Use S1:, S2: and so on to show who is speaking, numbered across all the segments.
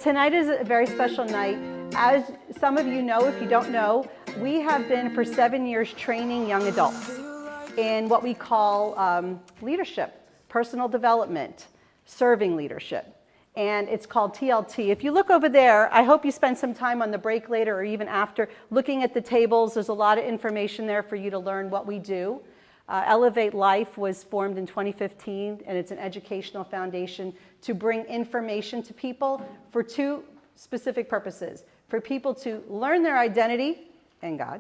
S1: tonight is a very special night. As some of you know, if you don't know, we have been for 7 years training young adults in what we call leadership, personal development, serving leadership. And it's called TLT. If you look over there, I hope you spend some time on the break later or even after looking at the tables. There's a lot of information there for you to learn what we do. Elev8Life was formed in 2015, and it's an educational foundation to bring information to people for two specific purposes. For people to learn their identity in God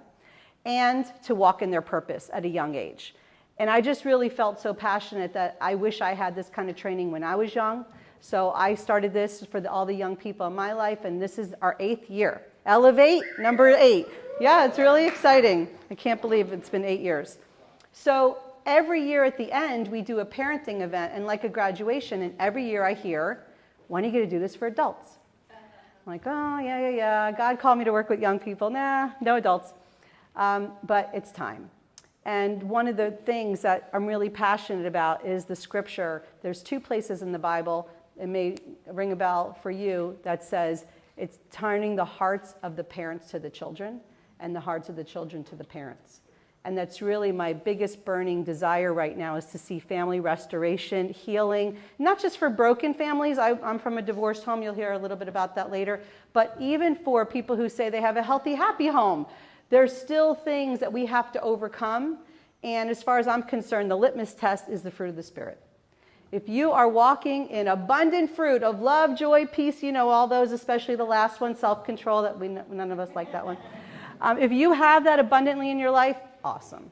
S1: and to walk in their purpose at a young age. And I just really felt so passionate that I wish I had this kind of training when I was young. So I started this for all the young people in my life, and this is our 8th year. Elevate, number 8. Yeah, it's really exciting. I can't believe it's been 8 years. So every year at the end, we do a parenting event and like a graduation, and every year I hear, when are you going to do this for adults? I'm like, oh, yeah. God called me to work with young people. Nah, no adults. But it's time. And one of the things that I'm really passionate about is the scripture. There's 2 places in the Bible, it may ring a bell for you, that says it's turning the hearts of the parents to the children and the hearts of the children to the parents. And that's really my biggest burning desire right now, is to see family restoration, healing, not just for broken families. I'm from a divorced home. You'll hear a little bit about that later. But even for people who say they have a healthy, happy home, there's still things that we have to overcome. And as far as I'm concerned, the litmus test is the fruit of the Spirit. If you are walking in abundant fruit of love, joy, peace, you know all those, especially the last one, self-control, that none of us like that one. If you have that abundantly in your life, awesome.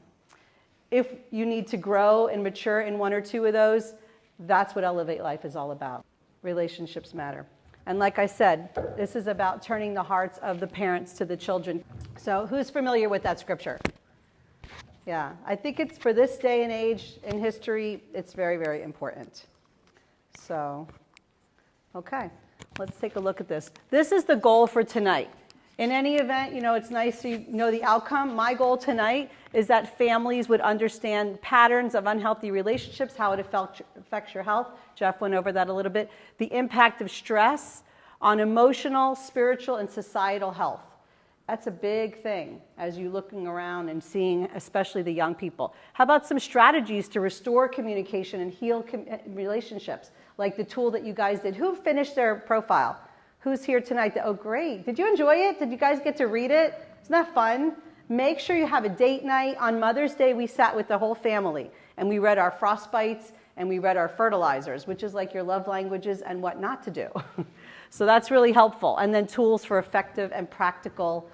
S1: If you need to grow and mature in 1 or 2 of those, that's what Elevate8Life is all about. Relationships matter. And like I said, this is about turning the hearts of the parents to the children. So who's familiar with that scripture? Yeah, I think it's for this day and age in history, it's very, very important. So, okay, let's take a look at this. This is the goal for tonight. In any event, it's nice to know the outcome. My goal tonight is that families would understand patterns of unhealthy relationships, how it affects your health. Jeff went over that a little bit. The impact of stress on emotional, spiritual, and societal health. That's a big thing as you're looking around and seeing, especially the young people. How about some strategies to restore communication and heal relationships, like the tool that you guys did? Who finished their profile? Who's here tonight? Oh, great. Did you enjoy it? Did you guys get to read it? Isn't that fun? Make sure you have a date night. On Mother's Day, we sat with the whole family, and we read our frostbites, and we read our fertilizers, which is like your love languages and what not to do. So that's really helpful. And then tools for effective and practical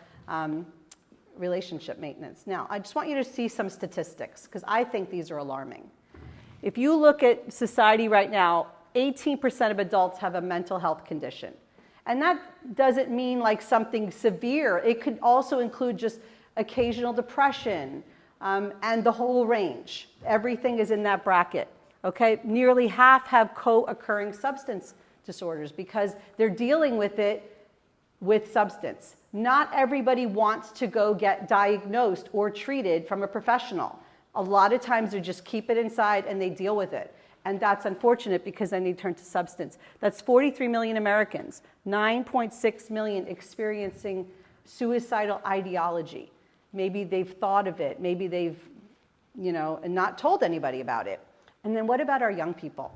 S1: relationship maintenance. Now, I just want you to see some statistics, because I think these are alarming. If you look at society right now, 18% of adults have a mental health condition. And that doesn't mean like something severe. It could also include just occasional depression and the whole range. Everything is in that bracket. Okay? Nearly half have co-occurring substance disorders because they're dealing with it with substance. Not everybody wants to go get diagnosed or treated from a professional. A lot of times they just keep it inside and they deal with it. And that's unfortunate because then they turn to substance. That's 43 million Americans, 9.6 million experiencing suicidal ideology. Maybe they've thought of it. Maybe they've, and not told anybody about it. And then what about our young people?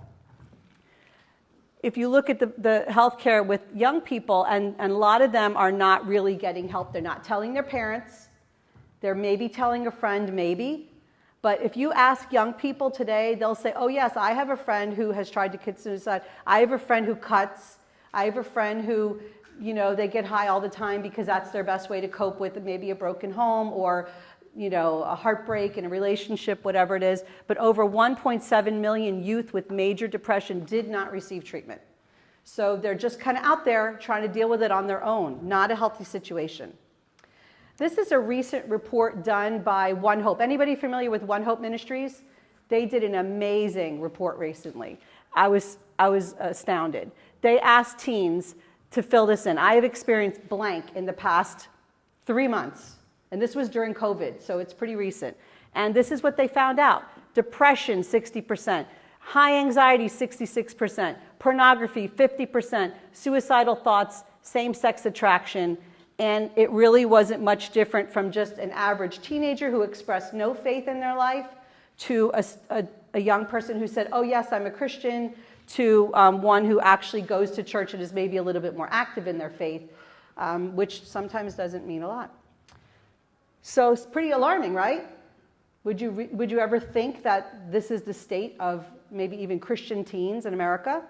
S1: If you look at the healthcare with young people, and a lot of them are not really getting help. They're not telling their parents. They're maybe telling a friend, maybe. But if you ask young people today, they'll say, oh, yes, I have a friend who has tried to commit suicide. I have a friend who cuts. I have a friend who, they get high all the time because that's their best way to cope with maybe a broken home or, a heartbreak in a relationship, whatever it is. But over 1.7 million youth with major depression did not receive treatment. So they're just kind of out there trying to deal with it on their own. Not a healthy situation. This is a recent report done by One Hope. Anybody familiar with One Hope Ministries? They did an amazing report recently. I was astounded. They asked teens to fill this in. I have experienced blank in the past 3 months. And this was during COVID, so it's pretty recent. And this is what they found out. Depression, 60%. High anxiety, 66%. pornography, 50%, suicidal thoughts, same-sex attraction, and it really wasn't much different from just an average teenager who expressed no faith in their life to a young person who said, oh yes, I'm a Christian, to one who actually goes to church and is maybe a little bit more active in their faith, which sometimes doesn't mean a lot. So it's pretty alarming, right? Would you ever think that this is the state of maybe even Christian teens in America?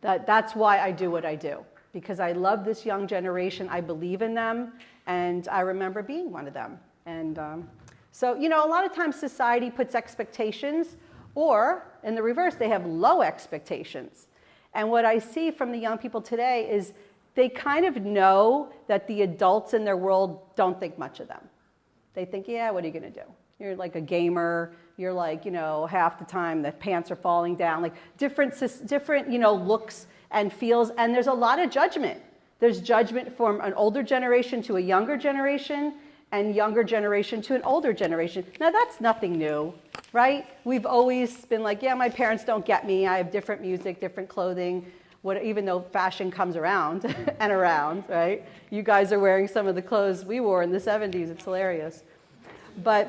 S1: That's why I do what I do, because I love this young generation. I believe in them, and I remember being one of them. And so, a lot of times society puts expectations, or in the reverse, they have low expectations. And what I see from the young people today is they kind of know that the adults in their world don't think much of them. They think, yeah, what are you going to do? You're like a gamer. You're like, half the time the pants are falling down. Like different, looks and feels. And there's a lot of judgment. There's judgment from an older generation to a younger generation, and younger generation to an older generation. Now that's nothing new, right? We've always been like, yeah, my parents don't get me. I have different music, different clothing. Even though fashion comes around and around, right? You guys are wearing some of the clothes we wore in the 70s. It's hilarious. But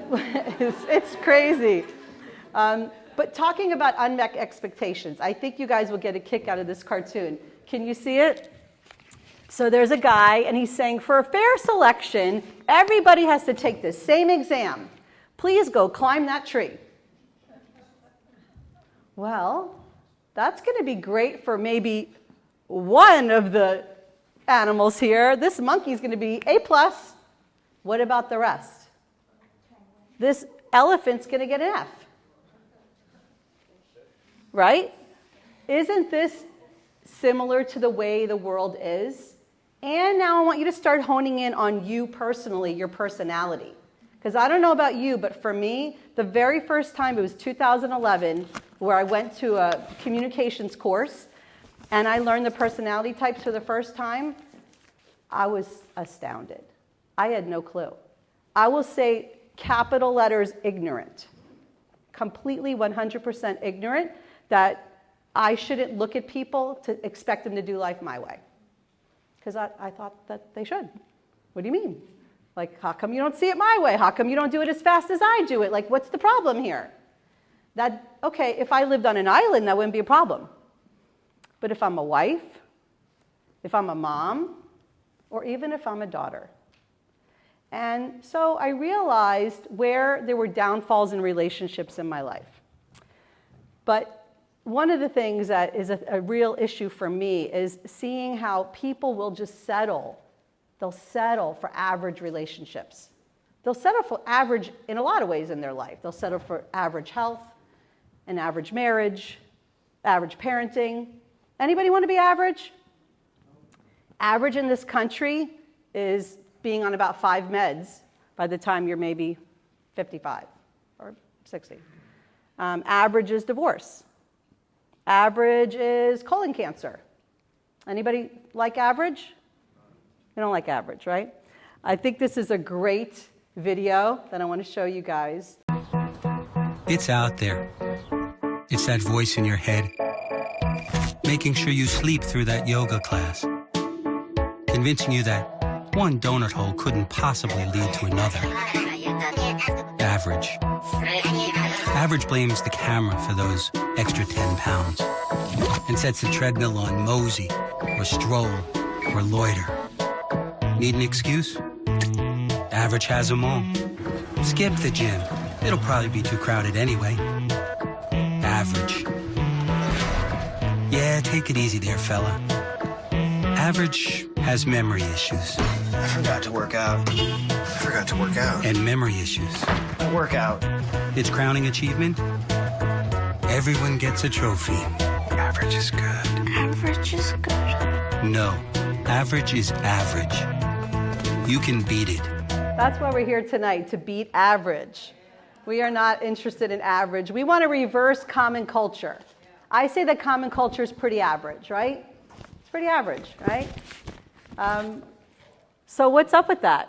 S1: it's crazy. But talking about unmet expectations, I think you guys will get a kick out of this cartoon. Can you see it? So there's a guy, and he's saying, for a fair selection, everybody has to take the same exam. Please go climb that tree. Well, that's going to be great for maybe one of the animals here. This monkey's going to be A+. What about the rest? This elephant's going to get an F. Right? Isn't this similar to the way the world is? And now I want you to start honing in on you personally, your personality. Because I don't know about you, but for me, the very first time, it was 2011, where I went to a communications course, and I learned the personality types for the first time, I was astounded. I had no clue. I will say capital letters ignorant. Completely 100% ignorant that I shouldn't look at people to expect them to do life my way. Because I thought that they should. What do you mean? Like, how come you don't see it my way? How come you don't do it as fast as I do it? Like, what's the problem here? Okay, if I lived on an island, that wouldn't be a problem. But if I'm a wife, if I'm a mom, or even if I'm a daughter. And so I realized where there were downfalls in relationships in my life. But one of the things that is a real issue for me is seeing how people will just settle. They'll settle for average relationships. They'll settle for average in a lot of ways in their life. They'll settle for average health, an average marriage, average parenting. Anybody want to be average? Average in this country is being on about 5 meds by the time you're maybe 55 or 60. Average is divorce. Average is colon cancer. Anybody like average? You don't like average, right? I think this is a great video that I want to show you guys.
S2: It's out there. It's that voice in your head, making sure you sleep through that yoga class, convincing you that one donut hole couldn't possibly lead to another. Average. Average blames the camera for those extra 10 pounds and sets the treadmill on mosey or stroll or loiter. Need an excuse? Average has them all. Skip the gym. It'll probably be too crowded anyway. Average. Yeah, take it easy there, fella. Average has memory issues.
S3: I forgot to work out.
S2: And memory issues.
S3: Workout.
S2: Its crowning achievement? Everyone gets a trophy.
S3: Average is good.
S4: Average is good.
S2: No, average is average. You can beat it.
S1: That's why we're here tonight, to beat average. We are not interested in average. We want to reverse common culture. I say that common culture is pretty average, right? It's pretty average, right? So what's up with that?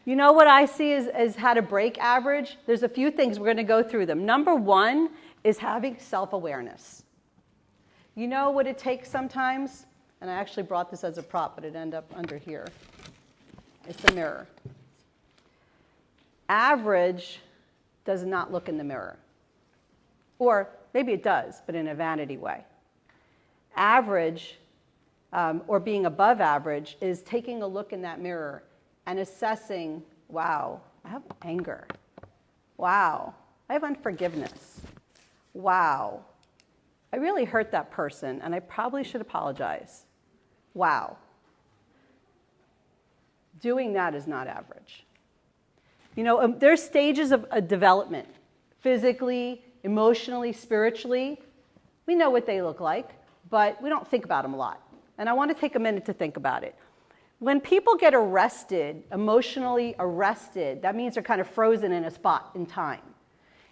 S1: You know what I see is how to break average? There's a few things, we're going to go through them. Number one is having self-awareness. You know what it takes sometimes? And I actually brought this as a prop, but it ended up under here. It's a mirror. Average does not look in the mirror. Or maybe it does, but in a vanity way. Average, or being above average, is taking a look in that mirror and assessing, wow, I have anger. Wow, I have unforgiveness. Wow, I really hurt that person and I probably should apologize. Wow. Doing that is not average. You know, there's stages of development, physically, emotionally, spiritually. We know what they look like, but we don't think about them a lot. And I want to take a minute to think about it. When people get arrested, emotionally arrested, that means they're kind of frozen in a spot in time.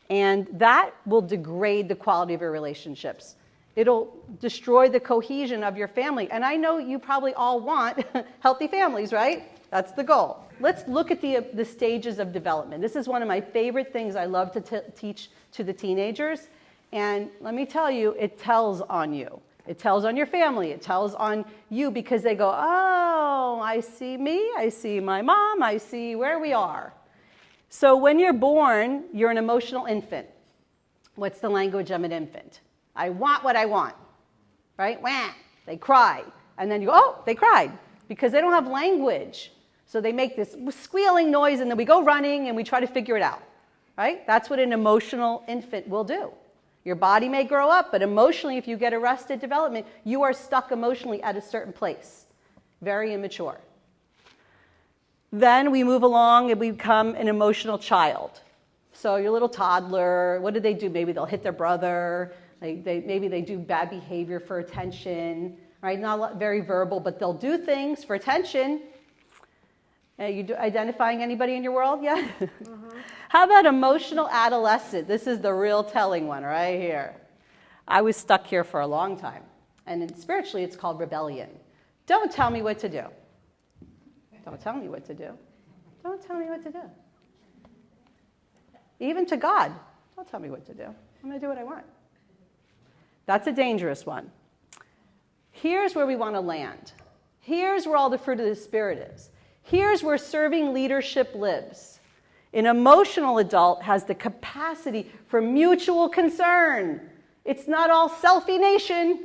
S1: And that will degrade the quality of your relationships. It'll destroy the cohesion of your family. And I know you probably all want healthy families, right? That's the goal. Let's look at the stages of development. This is one of my favorite things I love to teach to the teenagers. And let me tell you, it tells on you. It tells on your family. It tells on you because they go, oh, I see me. I see my mom. I see where we are. So when you're born, you're an emotional infant. What's the language of an infant? I want what I want, right? Wah, they cry. And then you go, oh, they cried because they don't have language. So they make this squealing noise and then we go running and we try to figure it out, right? That's what an emotional infant will do. Your body may grow up, but emotionally, if you get arrested development, you are stuck emotionally at a certain place. Very immature. Then we move along and we become an emotional child. So your little toddler, what do? Maybe they'll hit their brother. Maybe they do bad behavior for attention. Right? Not very verbal, but they'll do things for attention. Identifying anybody in your world? Yeah? Mm-hmm. How about emotional adolescent? This is the real telling one right here. I was stuck here for a long time. And spiritually, it's called rebellion. Don't tell me what to do. Don't tell me what to do. Don't tell me what to do. Even to God, don't tell me what to do. I'm going to do what I want. That's a dangerous one. Here's where we want to land. Here's where all the fruit of the Spirit is. Here's where serving leadership lives. An emotional adult has the capacity for mutual concern. It's not all selfie nation.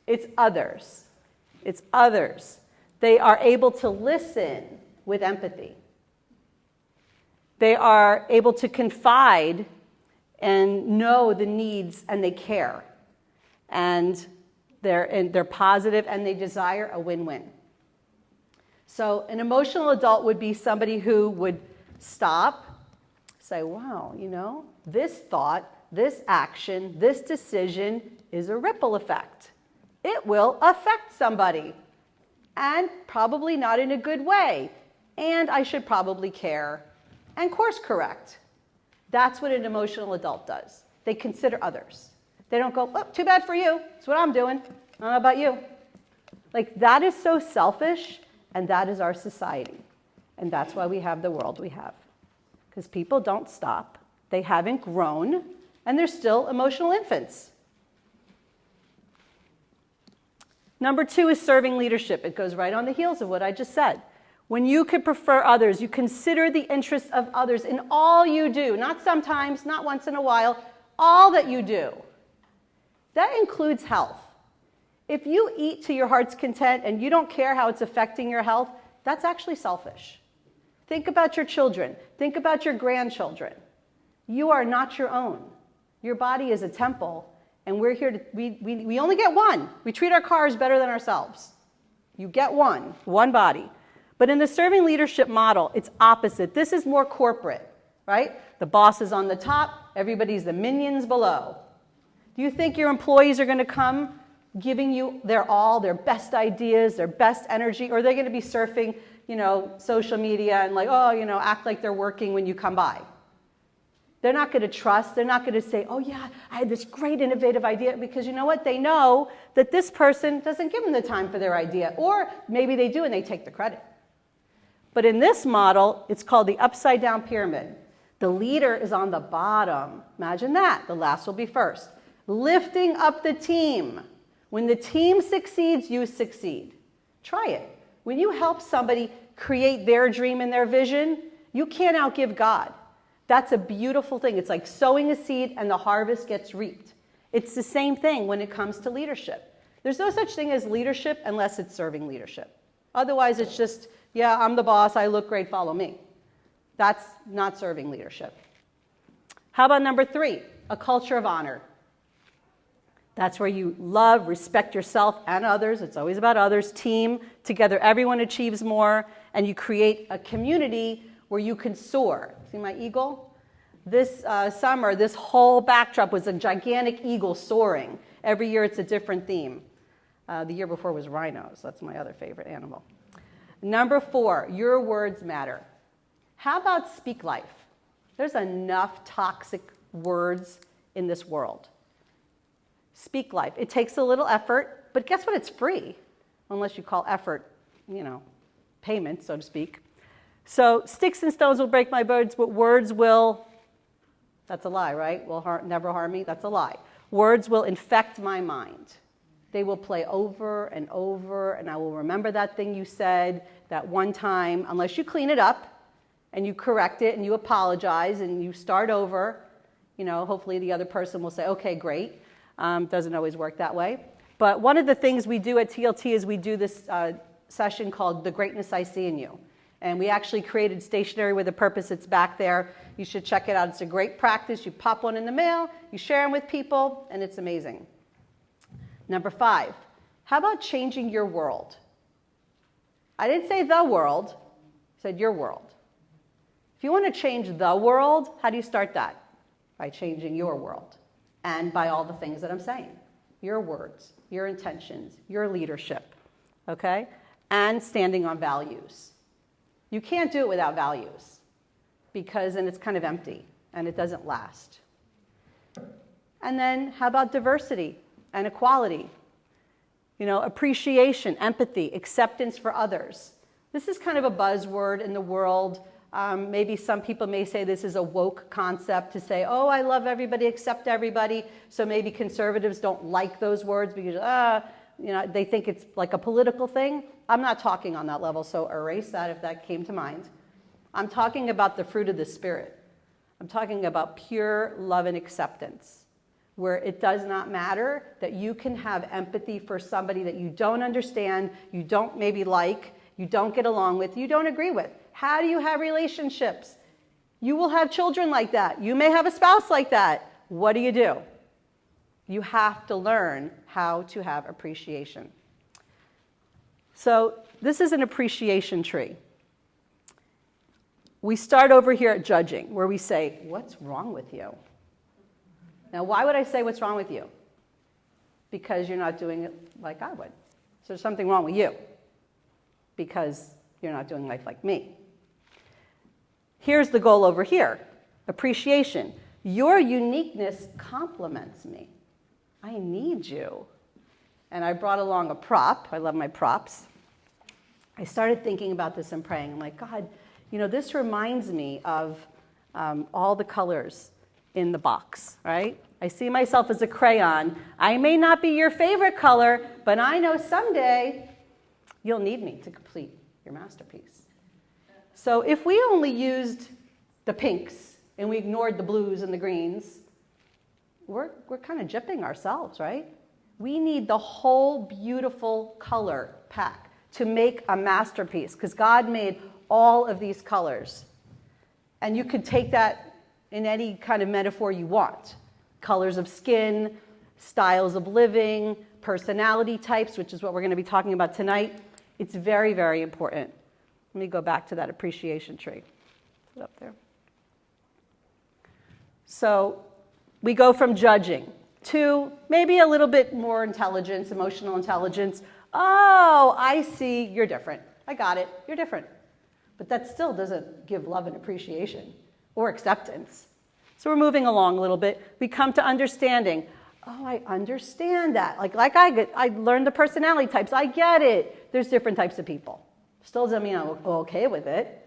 S1: It's others. It's others. They are able to listen with empathy. They are able to confide and know the needs and they care. And they're positive and they desire a win-win. So an emotional adult would be somebody who would stop, say, wow, you know, this thought, this action, this decision is a ripple effect. It will affect somebody, and probably not in a good way. And I should probably care and course correct. That's what an emotional adult does. They consider others. They don't go, oh, too bad for you. That's what I'm doing. I don't know about you. Like, that is so selfish. And that is our society. And that's why we have the world we have. Because people don't stop. They haven't grown. And they're still emotional infants. Number 2 is serving leadership. It goes right on the heels of what I just said. When you could prefer others, you consider the interests of others in all you do. Not sometimes, not once in a while. All that you do. That includes health. If you eat to your heart's content and you don't care how it's affecting your health, that's actually selfish. Think about your children. Think about your grandchildren. You are not your own. Your body is a temple, and we're here to, we only get one. We treat our cars better than ourselves. You get one body. But in the serving leadership model, it's opposite. This is more corporate, right? The boss is on the top, everybody's the minions below. Do you think your employees are going to come giving you their all, their best ideas, their best energy, or are they going to be surfing, social media and act like they're working when you come by? They're not going to trust. They're not going to say, oh yeah, I had this great innovative idea, because you know what? They know that this person doesn't give them the time for their idea, or maybe they do and they take the credit. But in this model, it's called the upside down pyramid. The leader is on the bottom. Imagine that. The last will be first. Lifting up the team. When the team succeeds, you succeed. Try it. When you help somebody create their dream and their vision, you can't outgive God. That's a beautiful thing. It's like sowing a seed and the harvest gets reaped. It's the same thing when it comes to leadership. There's no such thing as leadership unless it's serving leadership. Otherwise, it's just, yeah, I'm the boss, I look great, follow me. That's not serving leadership. How about number 3, a culture of honor? That's where you love, respect yourself and others. It's always about others. Team, together everyone achieves more, and you create a community where you can soar. See my eagle? This summer, this whole backdrop was a gigantic eagle soaring. Every year it's a different theme. The year before was rhinos. That's my other favorite animal. Number 4, your words matter. How about speak life? There's enough toxic words in this world. Speak life. It takes a little effort, but guess what? It's free, unless you call effort, payment, so to speak. So sticks and stones will break my bones, but words will, that's a lie, right? Will never harm me? That's a lie. Words will infect my mind. They will play over and over, and I will remember that thing you said that one time, unless you clean it up and you correct it and you apologize and you start over. Hopefully the other person will say, okay, great. Doesn't always work that way. But one of the things we do at TLT is we do this session called The Greatness I See in You. And we actually created stationery with a purpose. It's back there. You should check it out. It's a great practice. You pop one in the mail, you share them with people, and it's amazing. Number 5, how about changing your world? I didn't say the world, I said your world. If you want to change the world, how do you start that? By changing your world. And by all the things that I'm saying. Your words, your intentions, your leadership, okay? And standing on values. You can't do it without values then it's kind of empty and it doesn't last. And then how about diversity and equality? Appreciation, empathy, acceptance for others. This is kind of a buzzword in the world. Maybe some people may say this is a woke concept to say, oh, I love everybody, accept everybody. So maybe conservatives don't like those words because, they think it's like a political thing. I'm not talking on that level, so erase that if that came to mind. I'm talking about the fruit of the Spirit. I'm talking about pure love and acceptance, where it does not matter that you can have empathy for somebody that you don't understand, you don't maybe like, you don't get along with, you don't agree with. How do you have relationships? You will have children like that. You may have a spouse like that. What do? You have to learn how to have appreciation. So this is an appreciation tree. We start over here at judging, where we say, what's wrong with you? Now, why would I say what's wrong with you? Because you're not doing it like I would. So there's something wrong with you because you're not doing life like me. Here's the goal over here, appreciation. Your uniqueness complements me. I need you. And I brought along a prop. I love my props. I started thinking about this and praying. I'm like, God, this reminds me of all the colors in the box, right? I see myself as a crayon. I may not be your favorite color, but I know someday you'll need me to complete your masterpiece. So if we only used the pinks and we ignored the blues and the greens, we're kind of gypping ourselves, right? We need the whole beautiful color pack to make a masterpiece because God made all of these colors. And you could take that in any kind of metaphor you want. Colors of skin, styles of living, personality types, which is what we're going to be talking about tonight. It's very, very important. Let me go back to that appreciation tree. Put it up there. So we go from judging to maybe a little bit more intelligence, emotional intelligence. Oh, I see, you're different. I got it, you're different. But that still doesn't give love and appreciation or acceptance. So we're moving along a little bit. We come to understanding. Oh, I understand that. Like I learned the personality types. I get it. There's different types of people. Still doesn't mean I'm okay with it.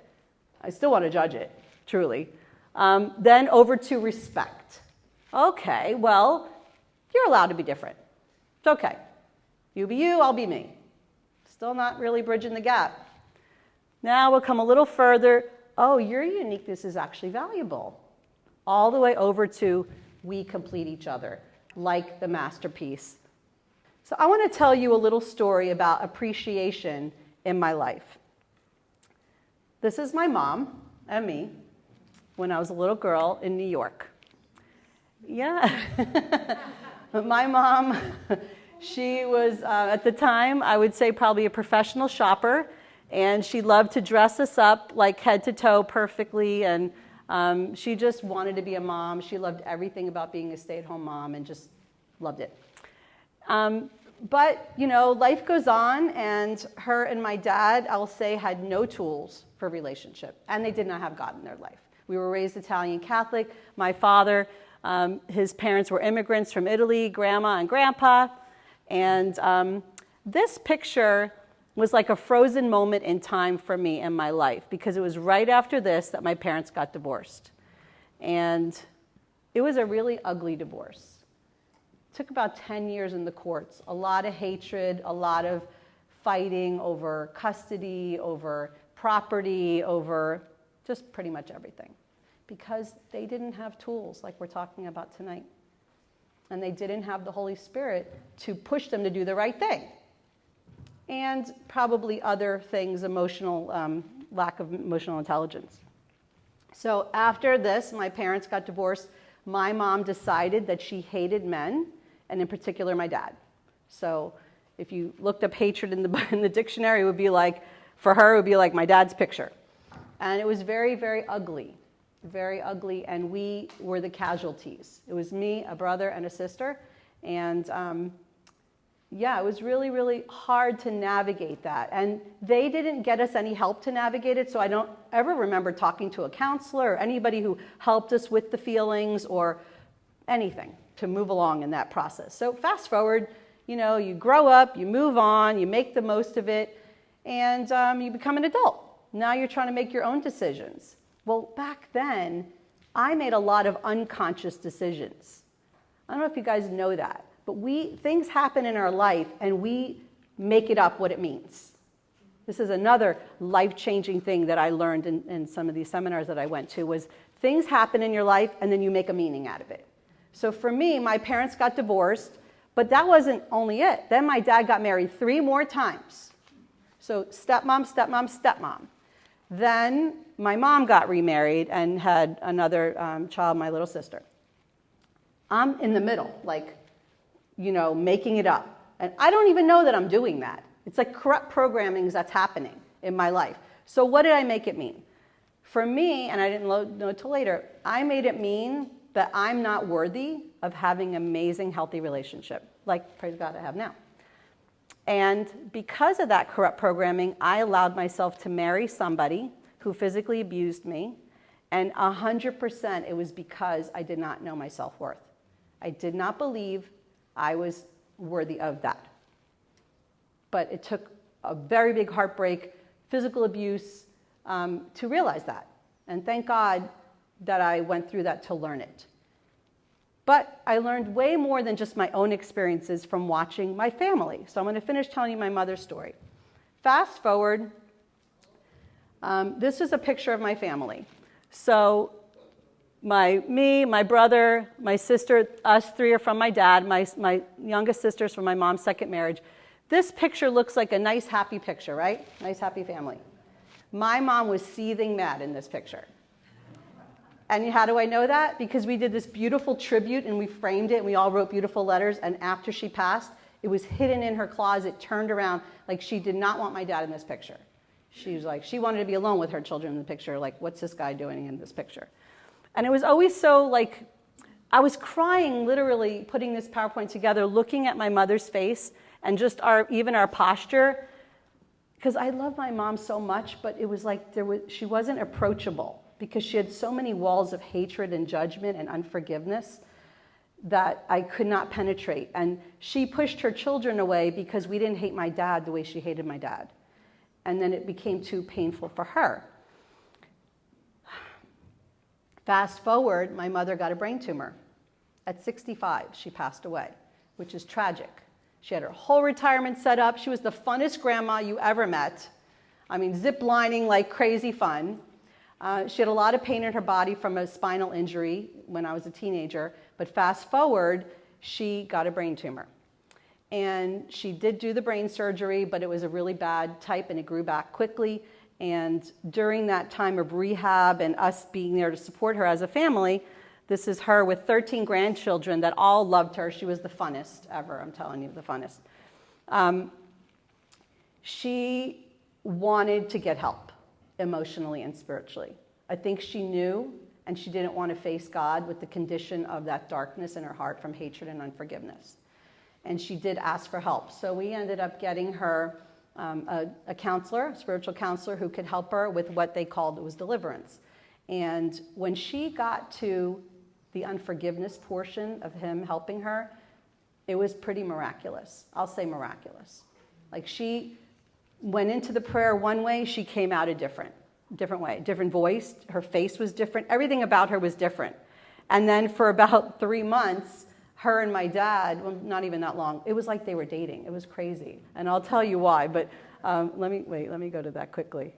S1: I still want to judge it, truly. Then over to respect. Okay, well, you're allowed to be different. It's okay. You be you, I'll be me. Still not really bridging the gap. Now we'll come a little further. Oh, your uniqueness is actually valuable. All the way over to we complete each other, like the masterpiece. So I want to tell you a little story about appreciation in my life. This is my mom and me when I was a little girl in New York. Yeah. My mom, she was, at the time, I would say probably a professional shopper, and she loved to dress us up like head to toe perfectly, and she just wanted to be a mom. She loved everything about being a stay-at-home mom and just loved it. But, you know, life goes on, and her and my dad, I'll say, had no tools for relationship, and they did not have God in their life. We were raised Italian Catholic. My father, his parents were immigrants from Italy, grandma and grandpa, and this picture was like a frozen moment in time for me in my life, because it was right after this that my parents got divorced. And it was a really ugly divorce. Took about 10 years in the courts. A lot of hatred, a lot of fighting over custody, over property, over just pretty much everything. Because they didn't have tools like we're talking about tonight. And they didn't have the Holy Spirit to push them to do the right thing. And probably other things, emotional, lack of emotional intelligence. So after this, my parents got divorced. My mom decided that she hated men, and in particular my dad. So if you looked up hatred in the dictionary, it would be like, for her, it would be like my dad's picture. And it was very, very ugly, and we were the casualties. It was me, a brother, and a sister, and yeah, it was really, really hard to navigate that. And they didn't get us any help to navigate it, so I don't ever remember talking to a counselor or anybody who helped us with the feelings or anything to move along in that process. So fast forward, you know, you grow up, you move on, you make the most of it, and you become an adult. Now you're trying to make your own decisions. Well, back then, I made a lot of unconscious decisions. I don't know if you guys know that, but things happen in our life and we make it up what it means. This is another life-changing thing that I learned in some of these seminars that I went to, was things happen in your life and then you make a meaning out of it. So for me, my parents got divorced, but that wasn't only it. Then my dad got married 3 more times. So stepmom, stepmom, stepmom. Then my mom got remarried and had another child, my little sister. I'm in the middle, like, you know, making it up. And I don't even know that I'm doing that. It's like corrupt programming that's happening in my life. So what did I make it mean? For me, and I didn't know till later, I made it mean that I'm not worthy of having an amazing, healthy relationship, like, praise God, I have now. And because of that corrupt programming, I allowed myself to marry somebody who physically abused me, and 100% it was because I did not know my self-worth. I did not believe I was worthy of that. But it took a very big heartbreak, physical abuse, to realize that. And thank God that I went through that to learn it. But I learned way more than just my own experiences from watching my family. So I'm going to finish telling you my mother's story. Fast forward, this is a picture of my family. So me, my brother, my sister, us 3 are from my dad. My youngest sister's from my mom's second marriage. This picture looks like a nice, happy picture, right? Nice, happy family. My mom was seething mad in this picture. And how do I know that? Because we did this beautiful tribute and we framed it and we all wrote beautiful letters, and after she passed, it was hidden in her closet, turned around, like she did not want my dad in this picture. She was like, she wanted to be alone with her children in the picture, like, what's this guy doing in this picture? And it was always so, like, I was crying literally putting this PowerPoint together, looking at my mother's face and just even our posture, because I love my mom so much, but it was like she wasn't approachable, because she had so many walls of hatred and judgment and unforgiveness that I could not penetrate. And she pushed her children away because we didn't hate my dad the way she hated my dad. And then it became too painful for her. Fast forward, my mother got a brain tumor. At 65, she passed away, which is tragic. She had her whole retirement set up. She was the funnest grandma you ever met. I mean, zip lining like crazy fun. She had a lot of pain in her body from a spinal injury when I was a teenager. But fast forward, she got a brain tumor. And she did do the brain surgery, but it was a really bad type and it grew back quickly. And during that time of rehab and us being there to support her as a family, this is her with 13 grandchildren that all loved her. She was the funnest ever, I'm telling you, the funnest. She wanted to get help emotionally and spiritually. I think she knew, and she didn't want to face God with the condition of that darkness in her heart from hatred and unforgiveness. And she did ask for help. So we ended up getting her a counselor, a spiritual counselor, who could help her with what they called, it was deliverance. And when she got to the unforgiveness portion of him helping her, it was pretty miraculous. I'll say miraculous. Like, she went into the prayer one way, she came out a different way, different voice, her face was different, everything about her was different. And then for about 3 months, her and my dad, well, not even that long, it was like they were dating. It was crazy. And I'll tell you why, but let me go to that quickly.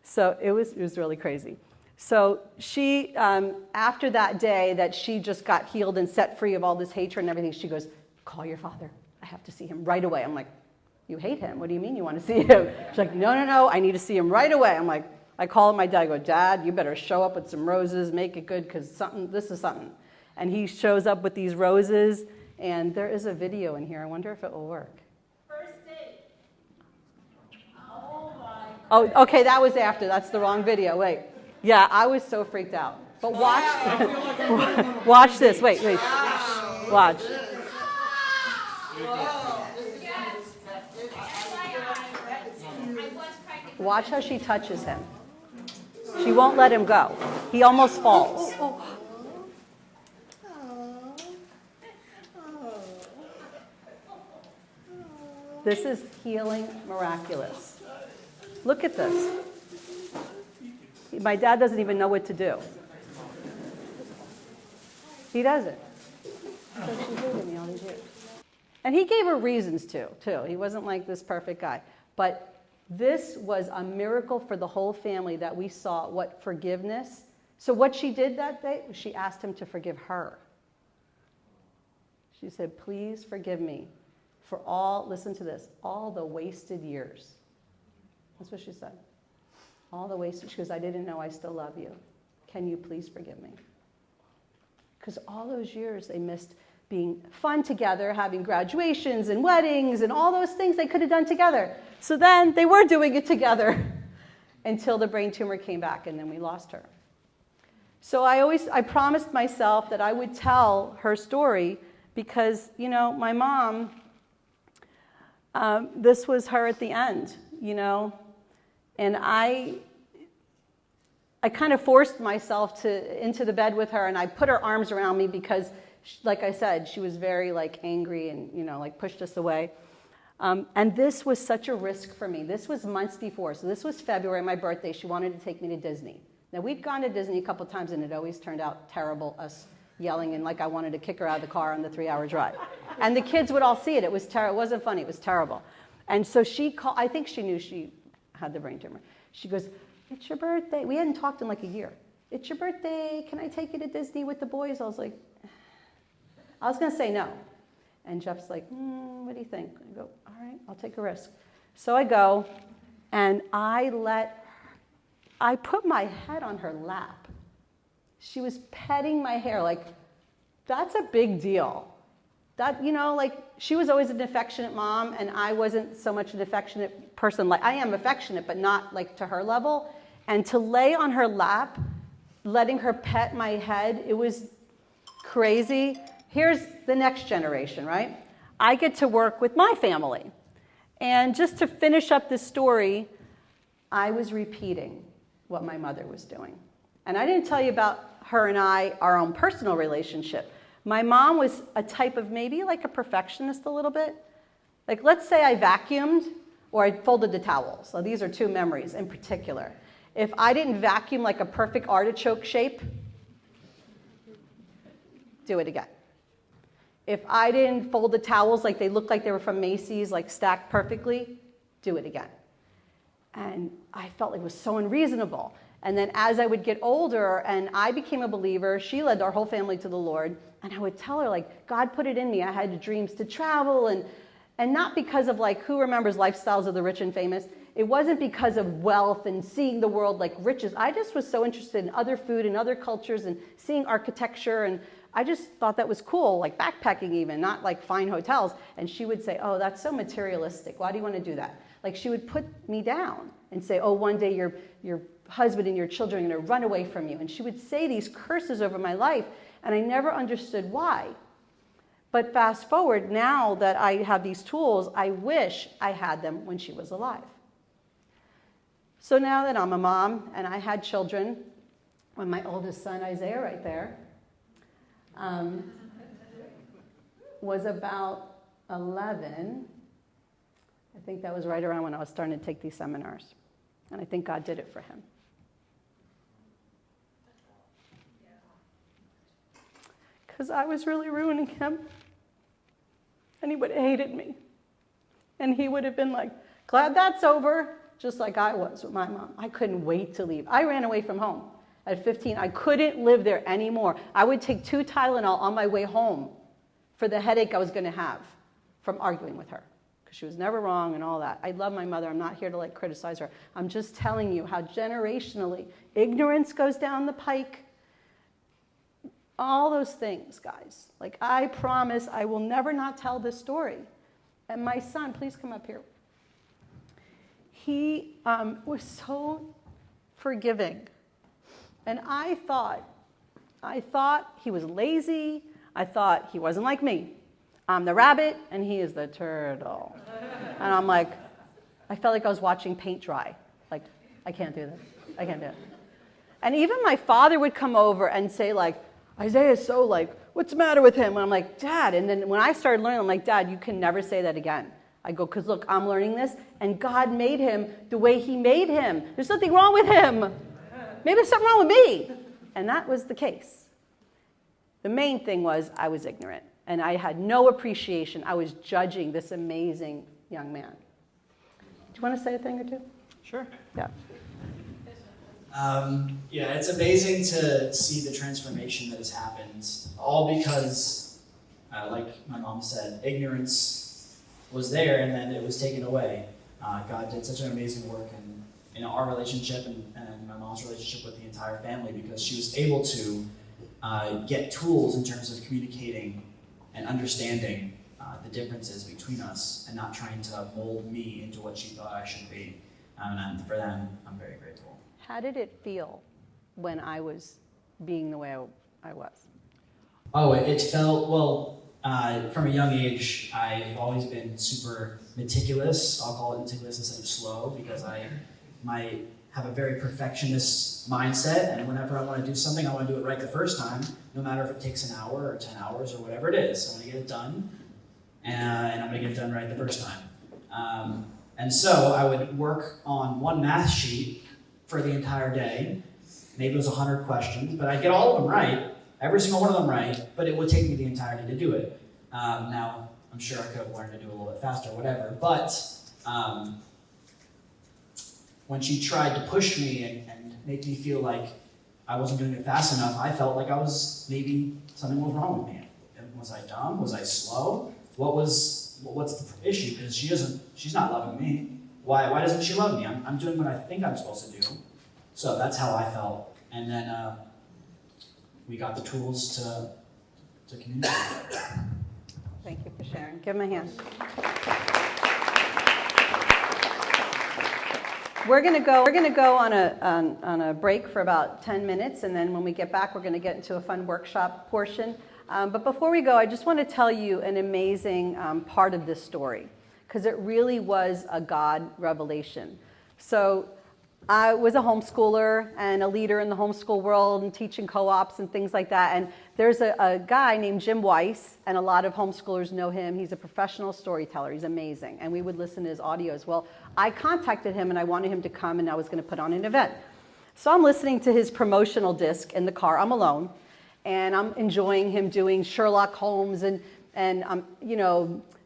S1: So it was really crazy. So she, after that day that she just got healed and set free of all this hatred and everything, she goes, call your father. I have to see him right away. I'm like, you hate him? What do you mean you want to see him? She's like, no, I need to see him right away. I'm like, I call my dad, I go, Dad, you better show up with some roses, make it good, because this is something. And he shows up with these roses, and there is a video in here. I wonder if it will work.
S5: First date. Oh my.
S1: Oh, okay, that was after. That's the wrong video. Wait. Yeah, I was so freaked out. But watch, watch this. Wait. Watch. Watch how she touches him. She won't let him go. He almost falls. This is healing miraculous. Look at this. My dad doesn't even know what to do. He doesn't. So she hated me all these years. And he gave her reasons too. He wasn't like this perfect guy. But this was a miracle for the whole family that we saw what forgiveness. So what she did that day, she asked him to forgive her. She said, please forgive me for all, listen to this, all the wasted years. That's what she said. All the wasted, she goes, I didn't know I still love you. Can you please forgive me? Because all those years they missed being fun together, having graduations and weddings and all those things they could have done together. So then they were doing it together until the brain tumor came back, and then we lost her. So I promised myself that I would tell her story because, my mom, this was her at the end, and I kind of forced myself into the bed with her, and I put her arms around me because, like I said, she was very angry and pushed us away. And this was such a risk for me. This was months before. So this was February, my birthday. She wanted to take me to Disney. Now, we'd gone to Disney a couple times, and it always turned out terrible, us yelling and like I wanted to kick her out of the car on the 3-hour drive. And the kids would all see it. It was terrible. It wasn't funny. It was terrible. And so she called. I think she knew she had the brain tumor. She goes, it's your birthday. We hadn't talked in like a year. It's your birthday. Can I take you to Disney with the boys? I was like, I was going to say no. And Jeff's like, what do you think? I go, all right, I'll take a risk. So I go, and I put my head on her lap. She was petting my hair. Like, that's a big deal. That, she was always an affectionate mom, and I wasn't so much an affectionate person. Like, I am affectionate, but not like to her level. And to lay on her lap, letting her pet my head, it was crazy. Here's the next generation, right? I get to work with my family. And just to finish up this story, I was repeating what my mother was doing. And I didn't tell you about her and I, our own personal relationship. My mom was a type of maybe like a perfectionist a little bit. Like, let's say I vacuumed or I folded the towels. So these are two memories in particular. If I didn't vacuum like a perfect artichoke shape, do it again. If I didn't fold the towels like they looked like they were from Macy's, like stacked perfectly, do it again. And I felt like it was so unreasonable. And then as I would get older and I became a believer, she led our whole family to the Lord. And I would tell her, like, God put it in me. I had dreams to travel, and not because of, like, who remembers Lifestyles of the Rich and Famous? It wasn't because of wealth and seeing the world like riches. I just was so interested in other food and other cultures and seeing architecture, and I just thought that was cool, like backpacking even, not like fine hotels. And she would say, oh, that's so materialistic. Why do you want to do that? Like, she would put me down and say, oh, one day your husband and your children are going to run away from you. And she would say these curses over my life, and I never understood why. But fast forward, now that I have these tools, I wish I had them when she was alive. So now that I'm a mom and I had children, when my oldest son, Isaiah, right there, was about 11, I think that was right around when I was starting to take these seminars. And I think God did it for him. Because I was really ruining him. And he would have hated me. And he would have been like, glad that's over, just like I was with my mom. I couldn't wait to leave. I ran away from home at 15. I couldn't live there anymore. I would take 2 Tylenol on my way home for the headache I was going to have from arguing with her. Because she was never wrong and all that. I love my mother. I'm not here to like criticize her. I'm just telling you how generationally ignorance goes down the pike. All those things, guys. Like, I promise I will never not tell this story. And my son, please come up here. He was so forgiving. And I thought he was lazy. I thought he wasn't like me. I'm the rabbit and he is the turtle. And I'm like, I felt like I was watching paint dry. Like, I can't do this. I can't do it. And even my father would come over and say, like, Isaiah's so like, what's the matter with him? And I'm like, Dad. And then when I started learning, I'm like, Dad, you can never say that again. I go, because look, I'm learning this, and God made him the way he made him. There's nothing wrong with him. Maybe there's something wrong with me. And that was the case. The main thing was I was ignorant, and I had no appreciation. I was judging this amazing young man. Do you want to say a thing or two?
S5: Sure.
S1: Yeah.
S5: Yeah, it's amazing to see the transformation that has happened, all because, like my mom said, ignorance was there and then it was taken away. God did such an amazing work in our relationship and my mom's relationship with the entire family, because she was able to get tools in terms of communicating and understanding the differences between us and not trying to mold me into what she thought I should be. And for them, I'm very grateful.
S1: How did it feel when I was being the way I was?
S5: Oh, it felt, well, from a young age, I've always been super meticulous. I'll call it meticulous instead of slow, because I have a very perfectionist mindset, and whenever I want to do something, I want to do it right the first time, no matter if it takes an hour or 10 hours or whatever it is. I want to get it done, and I'm going to get it done right the first time. And so I would work on one math sheet for the entire day. Maybe it was 100 questions, but I'd get all of them right, every single one of them right, but it would take me the entire day to do it. Now, I'm sure I could have learned to do it a little bit faster, whatever, but when she tried to push me and make me feel like I wasn't doing it fast enough, I felt like maybe something was wrong with me. Was I dumb? Was I slow? What's the issue? Because she's not loving me. Why doesn't she love me? I'm doing what I think I'm supposed to do. So that's how I felt. And then we got the tools to communicate.
S1: Thank you for sharing. Give him a hand. We're going to go on a break for about 10 minutes, and then when we get back, we're going to get into a fun workshop portion. But before we go, I just want to tell you an amazing part of this story, because it really was a God revelation. So I was a homeschooler and a leader in the homeschool world and teaching co-ops and things like that. And there's a guy named Jim Weiss, and a lot of homeschoolers know him. He's a professional storyteller. He's amazing. And we would listen to his audios. Well, I contacted him and I wanted him to come, and I was going to put on an event. So I'm listening to his promotional disc in the car. I'm alone. And I'm enjoying him doing Sherlock Holmes and and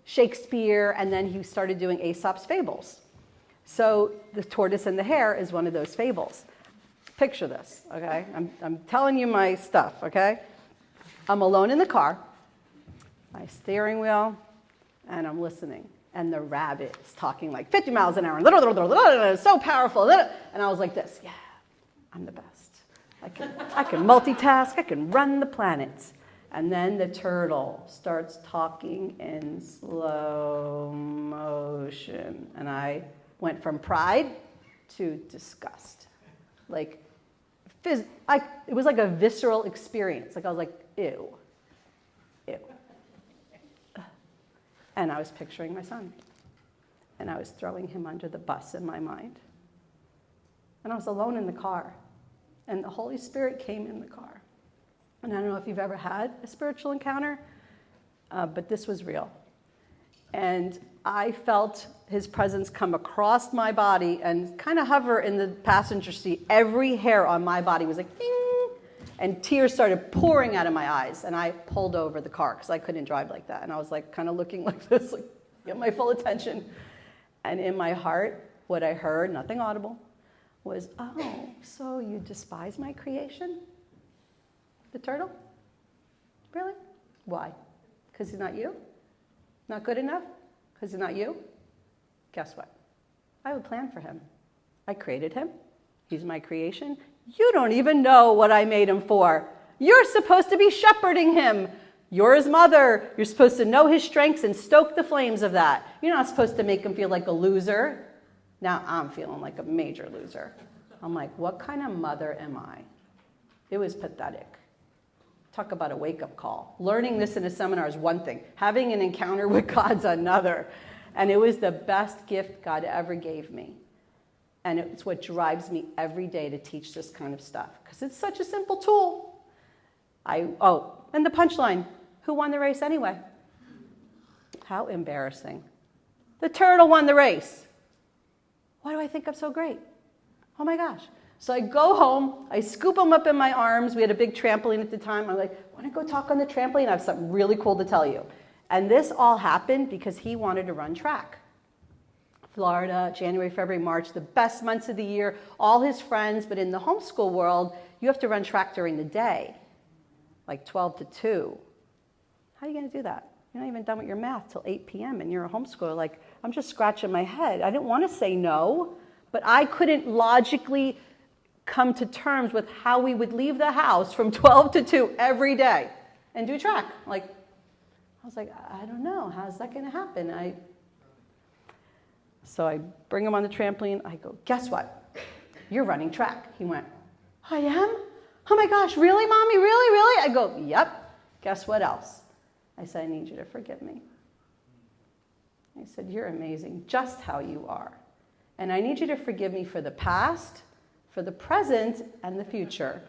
S1: Shakespeare, and then he started doing Aesop's fables. So the tortoise and the hare is one of those fables. Picture this, okay? I'm telling you my stuff, okay? I'm alone in the car, my steering wheel, and I'm listening. And the rabbit is talking like 50 miles an hour, and so powerful. And I was like this, yeah, I'm the best. I can multitask, I can run the planet. And then the turtle starts talking in slow motion. And I went from pride to disgust. Like, it was like a visceral experience. Like, I was like, ew, ew. And I was picturing my son. And I was throwing him under the bus in my mind. And I was alone in the car. And the Holy Spirit came in the car. And I don't know if you've ever had a spiritual encounter, but this was real. And I felt his presence come across my body and kind of hover in the passenger seat. Every hair on my body was like, ding, and tears started pouring out of my eyes. And I pulled over the car because I couldn't drive like that. And I was like kind of looking like this, like, get my full attention. And in my heart, what I heard, nothing audible, was, oh, so you despise my creation? The turtle? Really? Why? Because he's not you? Not good enough? Because he's not you? Guess what? I have a plan for him. I created him. He's my creation. You don't even know what I made him for. You're supposed to be shepherding him. You're his mother. You're supposed to know his strengths and stoke the flames of that. You're not supposed to make him feel like a loser. Now I'm feeling like a major loser. I'm like, what kind of mother am I? It was pathetic. Talk about a wake-up call. Learning this in a seminar is one thing. Having an encounter with God's another. And it was the best gift God ever gave me. And it's what drives me every day to teach this kind of stuff. Because it's such a simple tool. And the punchline. Who won the race anyway? How embarrassing. The turtle won the race. Why do I think I'm so great? Oh my gosh. So I go home, I scoop him up in my arms. We had a big trampoline at the time. I'm like, want to go talk on the trampoline? I have something really cool to tell you. And this all happened because he wanted to run track. Florida, January, February, March, the best months of the year, all his friends. But in the homeschool world, you have to run track during the day, like 12 to 2. How are you going to do that? You're not even done with your math till 8 p.m. and you're a homeschooler. Like, I'm just scratching my head. I didn't want to say no, but I couldn't logically come to terms with how we would leave the house from 12 to 2 every day and do track. Like, I was like, I don't know. How's that going to happen? So I bring him on the trampoline. I go, guess what? You're running track. He went, I am? Oh my gosh, really, Mommy? Really, really? I go, yep. Guess what else? I said, I need you to forgive me. I said, you're amazing just how you are. And I need you to forgive me for the past, for the present, and the future.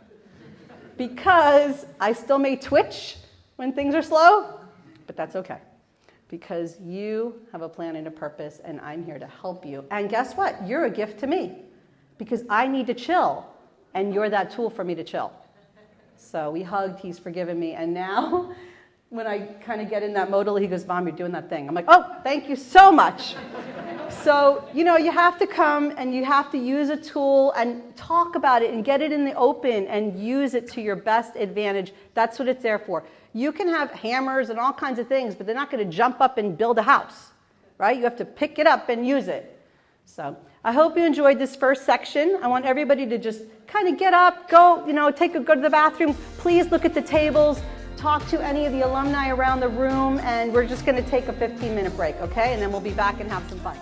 S1: Because I still may twitch when things are slow, but that's okay. Because you have a plan and a purpose, and I'm here to help you. And guess what? You're a gift to me. Because I need to chill, and you're that tool for me to chill. So we hugged, he's forgiven me, and now when I kind of get in that modal, he goes, Mom, you're doing that thing. I'm like, oh, thank you so much. So, you have to come and you have to use a tool and talk about it and get it in the open and use it to your best advantage. That's what it's there for. You can have hammers and all kinds of things, but they're not going to jump up and build a house, right? You have to pick it up and use it. So I hope you enjoyed this first section. I want everybody to just kind of get up, go, go to the bathroom. Please look at the tables. Talk to any of the alumni around the room, and we're just going to take a 15-minute break, okay? And then we'll be back and have some fun.